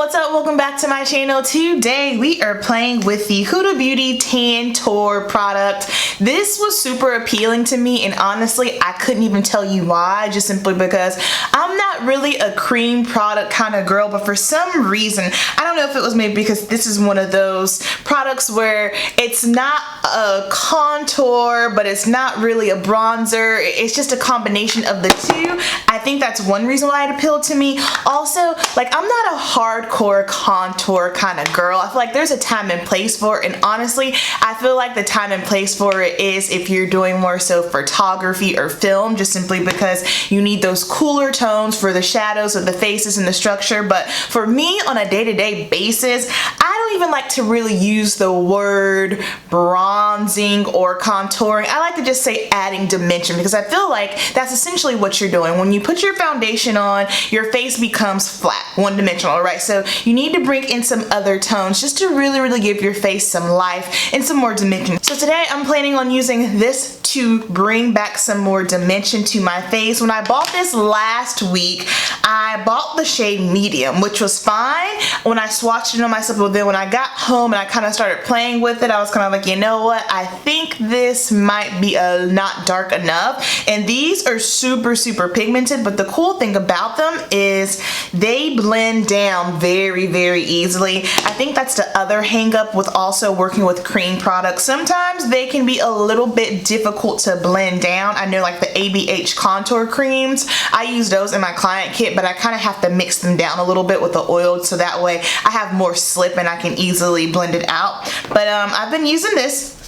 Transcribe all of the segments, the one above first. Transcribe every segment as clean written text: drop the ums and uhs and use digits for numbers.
what's up? Welcome back to my channel. Today we are playing with the Huda Beauty Tantour product. This was super appealing to me, and honestly I couldn't even tell you why, just simply because I'm not really a cream product kind of girl, but for some reason, I don't know if it was maybe because this is one of those products where it's not a contour but it's not really a bronzer, it's just a combination of the two. I think that's one reason why it appealed to me. Also, like, I'm not a hardcore contour kind of girl. I feel like there's a time and place for it, and honestly I feel like the time and place for it is if you're doing more so photography or film, just simply because you need those cooler tones for the shadows of the faces and the structure. But for me, on a day-to-day basis, I don't even like to really use the word bronzing or contouring. I like to just say adding dimension, because I feel like that's essentially what you're doing. When you put your foundation on, your face becomes flat, one-dimensional, right? So you need to bring in some other tones just to really give your face some life and some more dimension. So today I'm planning on using this to bring back some more dimension to my face. When I bought this last week, I bought the shade medium, which was fine when I swatched it on myself, but then when I got home and I kind of started playing with it, I was kind of like, you know what, I think this might be not dark enough. And these are super pigmented, but the cool thing about them is they blend down very easily. I think that's the other hang up with also working with cream products. Sometimes they can be a little bit difficult to blend down. I know, like the ABH contour creams, I use those in my client kit, but I kind of have to mix them down a little bit with the oil so that way I have more slip and I can easily blend it out. But I've been using this.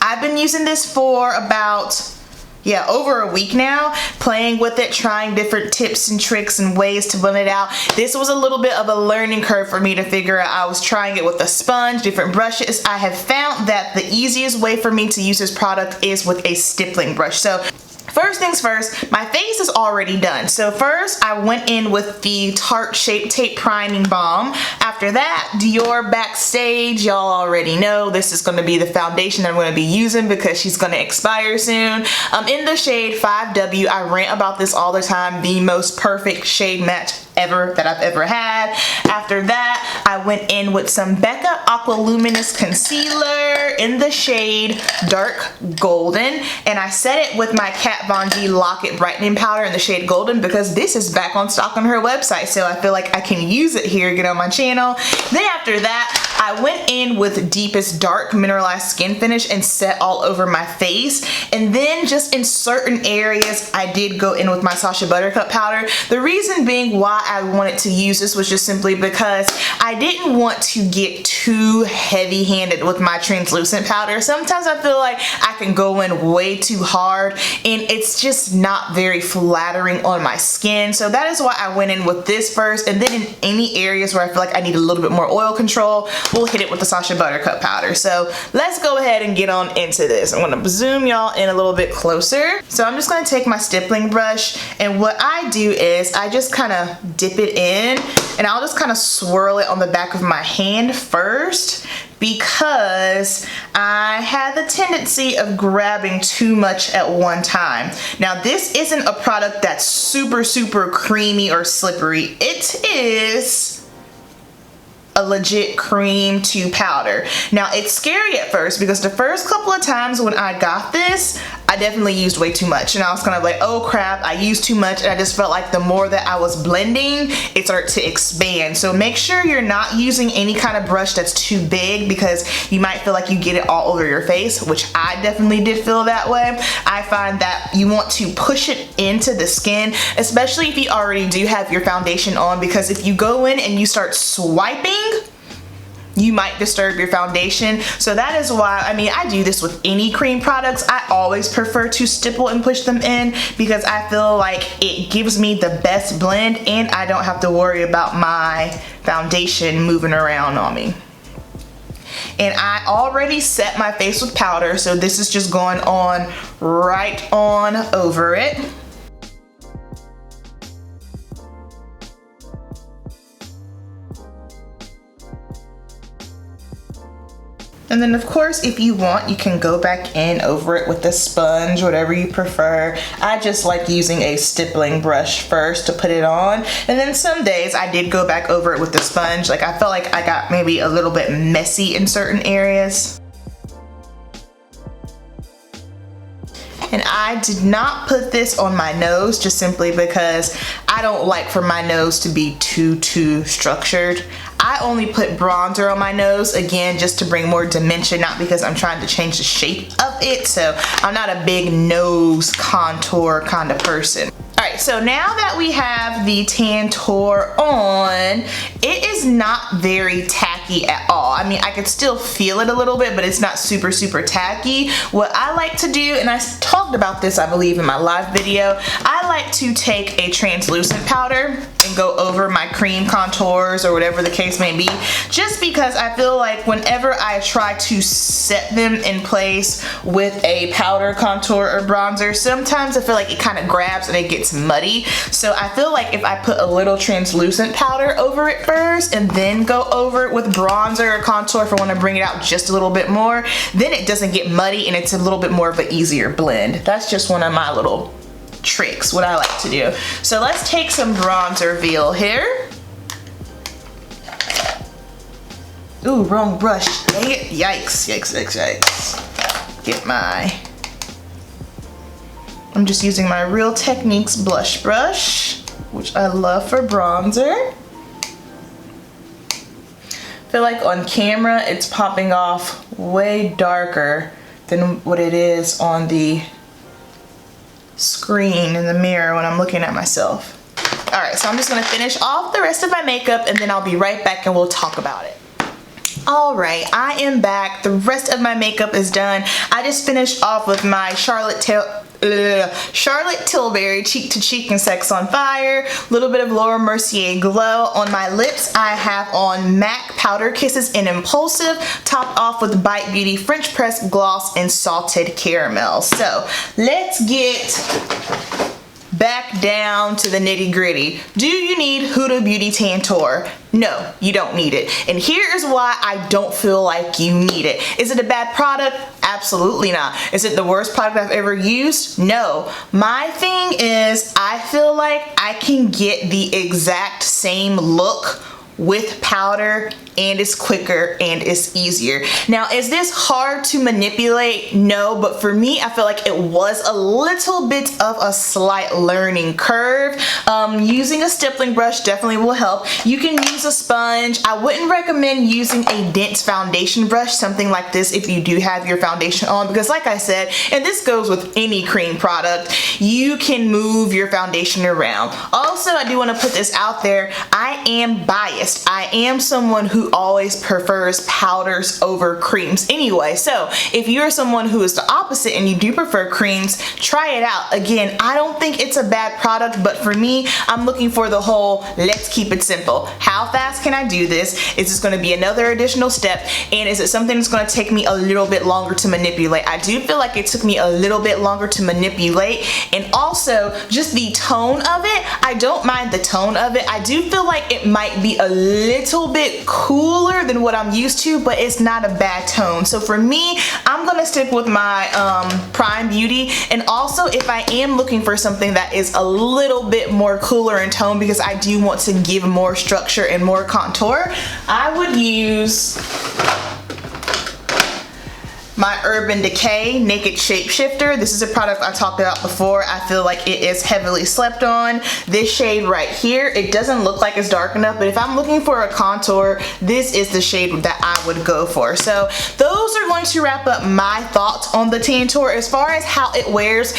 I've been using this for about over a week now, playing with it, trying different tips and tricks and ways to blend it out. This was a little bit of a learning curve for me to figure out. I was trying it with a sponge, different brushes. I have found that the easiest way for me to use this product is with a stippling brush. So first things first, my face is already done. So first I went in with the Tarte Shape Tape Priming Balm. After that, Dior BackStage. Y'all already know this is going to be the foundation that I'm going to be using because she's going to expire soon. In the shade 5W, I rant about this all the time, the most perfect shade match ever that I've ever had. After that, I went in with some Becca Aqua Luminous Concealer in the shade Dark Golden, and I set it with my Kat Von D Lock-It Brightening Powder in the shade Golden because this is back on stock on her website, so I feel like I can use it here, get on my channel. Then after that, I went in with Deepest Dark Mineralized Skin Finish and set all over my face, and then just in certain areas I did go in with my Sacha Buttercup powder. The reason being why I wanted to use this was just simply because I didn't want to get too heavy-handed with my translucent powder. Sometimes I feel like I can go in way too hard and it's just not very flattering on my skin. So that is why I went in with this first, and then in any areas where I feel like I need a little bit more oil control, we'll hit it with the Sacha Buttercup powder. So let's go ahead and get on into this. I'm gonna zoom y'all in a little bit closer. So I'm just gonna take my stippling brush, and what I do is I just kind of dip it in, and I'll just kind of swirl it on the back of my hand first, because I had the tendency of grabbing too much at one time. Now this isn't a product that's super creamy or slippery. It is a legit cream to powder. Now it's scary at first because the first couple of times when I got this, I definitely used way too much, and I was kind of like, oh crap, I used too much, and I just felt like the more that I was blending, it started to expand. So make sure you're not using any kind of brush that's too big, because you might feel like you get it all over your face, which I definitely did feel that way. I find that you want to push it into the skin, especially if you already do have your foundation on, because if you go in and you start swiping, you might disturb your foundation. So that is why, I mean, I do this with any cream products. I always prefer to stipple and push them in because I feel like it gives me the best blend and I don't have to worry about my foundation moving around on me. And I already set my face with powder, so this is just going on right on over it. And then of course, if you want, you can go back in over it with a sponge, whatever you prefer. I just like using a stippling brush first to put it on. And then some days I did go back over it with the sponge. Like I felt like I got maybe a little bit messy in certain areas. And I did not put this on my nose just simply because I don't like for my nose to be too structured. I only put bronzer on my nose, again, just to bring more dimension, not because I'm trying to change the shape of it. So I'm not a big nose contour kind of person. All right, so now that we have the Tantour on, it is not very tacky at all. I mean, I could still feel it a little bit, but it's not super tacky. What I like to do, and I talked about this, I believe, in my live video, I like to take a translucent powder and go over my cream contours or whatever the case may be, just because I feel like whenever I try to set them in place with a powder contour or bronzer, sometimes I feel like it kind of grabs and it gets muddy. So I feel like if I put a little translucent powder over it first and then go over it with bronzer or contour if I want to bring it out just a little bit more, then it doesn't get muddy and it's a little bit more of an easier blend. That's just one of my little tricks, what I like to do. So let's take some bronzer reveal here. Ooh, wrong brush. Dang it. Yikes. Get my... I'm just using my Real Techniques blush brush, which I love for bronzer. I feel like on camera it's popping off way darker than what it is on the screen in the mirror when I'm looking at myself. All right, so I'm just gonna finish off the rest of my makeup and then I'll be right back and we'll talk about it. All right, I am back. The rest of my makeup is done. I just finished off with my Charlotte Tilbury Cheek to Cheek and Sex on Fire. A little bit of Mercier Glow. On my lips, I have on MAC Powder Kisses in Impulsive, topped off with Bite Beauty French Press Gloss and Salted Caramel. So let's get back down to the nitty gritty. Do you need Huda Beauty Tantour? No, you don't need it. And here is why I don't feel like you need it. Is it a bad product? Absolutely not. Is it the worst product I've ever used? No. My thing is, I feel like I can get the exact same look with powder, and it's quicker and it's easier. Now, is this hard to manipulate? No, but for me, I feel like it was a little bit of a slight learning curve. Using a stippling brush definitely will help. You can use a sponge. I wouldn't recommend using a dense foundation brush, something like this, if you do have your foundation on, because like I said, and this goes with any cream product, you can move your foundation around. Also, I do want to put this out there, I am biased. I am someone who always prefers powders over creams anyway. So if you're someone who is the opposite and you do prefer creams, try it out. Again, I don't think it's a bad product, but for me, I'm looking for the whole, let's keep it simple. How fast can I do this? Is this going to be another additional step? And is it something that's going to take me a little bit longer to manipulate? I do feel like it took me a little bit longer to manipulate. And also just the tone of it, I don't mind the tone of it. I do feel like it might be a little bit cooler than what I'm used to, but it's not a bad tone. So for me, I'm gonna stick with my Prime Beauty. And also, if I am looking for something that is a little bit more cooler in tone, because I do want to give more structure and more contour, I would use my Urban Decay Naked Shapeshifter. This is a product I talked about before. I feel like it is heavily slept on. This shade right here, it doesn't look like it's dark enough, but if I'm looking for a contour, this is the shade that I would go for. So those are going to wrap up my thoughts on the Tantour. As far as how it wears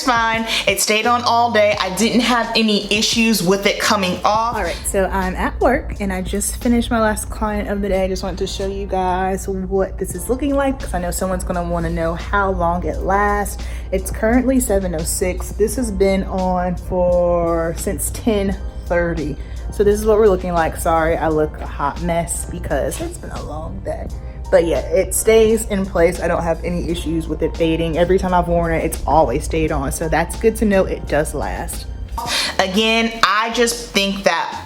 fine. It stayed on all day. I didn't have any issues with it coming off. All right, so I'm at work and I just finished my last client of the day. I just wanted to show you guys what this is looking like, because I know someone's gonna want to know how long it lasts. It's currently 7:06. This has been on since 10:30. So this is what we're looking like. Sorry, I look a hot mess because it's been a long day. But yeah, it stays in place. I don't have any issues with it fading. Every time I've worn it, it's always stayed on. So that's good to know. It does last. Again, I just think that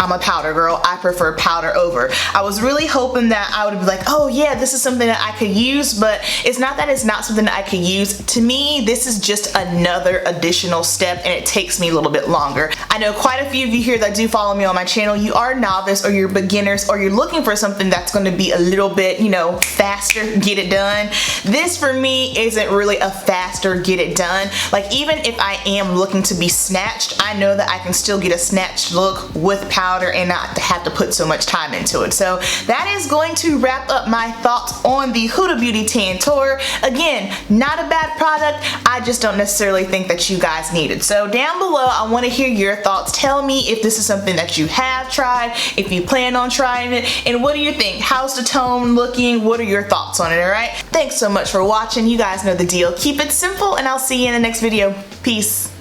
I'm a powder girl. I prefer powder over. I was really hoping that I would be like, oh yeah, this is something that I could use, but it's not that it's not something that I could use. To me, this is just another additional step, and it takes me a little bit longer. I know quite a few of you here that do follow me on my channel, you are novice or you're beginners or you're looking for something that's going to be a little bit, you know, faster, get it done. This for me isn't really a faster get it done. Like, even if I am looking to be snatched, I know that I can still get a snatched look with powder and not have to put so much time into it. So that is going to wrap up my thoughts on the Huda Beauty Tantour. Again, not a bad product. I just don't necessarily think that you guys need it. So down below, I want to hear your thoughts. Tell me if this is something that you have tried, if you plan on trying it, and what do you think? How's the tone looking? What are your thoughts on it, alright? Thanks so much for watching. You guys know the deal. Keep it simple, and I'll see you in the next video. Peace.